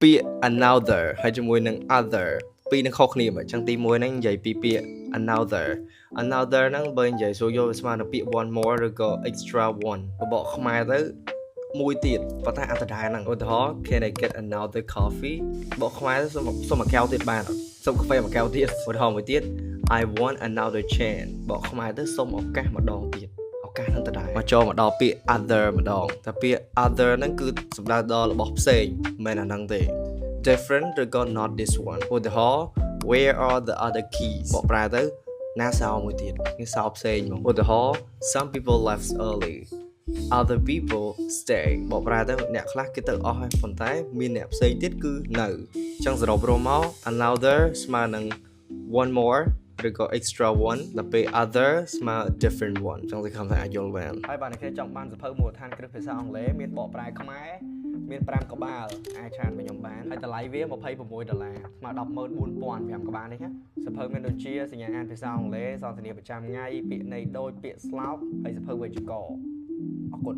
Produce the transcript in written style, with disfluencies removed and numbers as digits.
ពាក្យ another ហើយជាមួយនឹង other ពីរនឹងខុសគ្នាបើអញ្ចឹងទី1ហ្នឹងនិយាយពីពាក្យ another ហ្នឹងបើនិយាយចូលយកវាស្មើនឹងពាក្យ one more ឬក៏ extra one បបកខ្មែរទៅមួយទៀតប៉ុន្តែអត់ដដែលហ្នឹងឧទាហរណ៍ can I get another coffee បកខ្មែរសុំមួយកែវទៀតបានអត់សុំកាហ្វេមួយកែវទៀតឧទាហរណ៍មួយទៀត I want another chance បកខ្មែរទៅសុំឱកាសម្ដងទៀតឱកាសហ្នឹងដដែលមកចូលមកដល់ពាក្យ other ម្ដងតែពាក្យ other ហ្នឹងគឺសំដៅដល់របស់ផ្សេងមិនអាហ្នឹងទេ different ឬក៏ not this one ឧទាហរណ៍ where are the other keys បកប្រែទៅណាសោមួយទៀតគឺសោផ្សេងហ្មងឧទាហរណ៍ some people left early other people stay បកប្រែទៅអ្នកខ្លះគេទៅអស់ហើយប៉ុន្តែមានអ្នកផ្សេងទៀតគឺនៅអញ្ចឹងសរុបរួមមក another ស្មើនឹង one more ឬក៏ extra one ដល់ពេល other ស្មើ different one អញ្ចឹងគេខំថាអាចយល់បានហើយបាទអ្នកគេចង់បានសៀវភៅមូលដ្ឋានគ្រឹះភាសាអង់គ្លេសមានបកប្រែខ្មែរមាន5ក្បាលអាចឆានមកខ្ញុំបានហើយតម្លៃវា$26ស្មើ140,000 5ក្បាលនេះណាសៀវភៅមានដូចជាសញ្ញាអានភាសាអង់គ្លេសសន្ទនាប្រចាំថ្ងៃពាក្យន័យដូចពាក្យស្លោកហើយសៀវភៅវេយ្យាករណ៍អរគុណ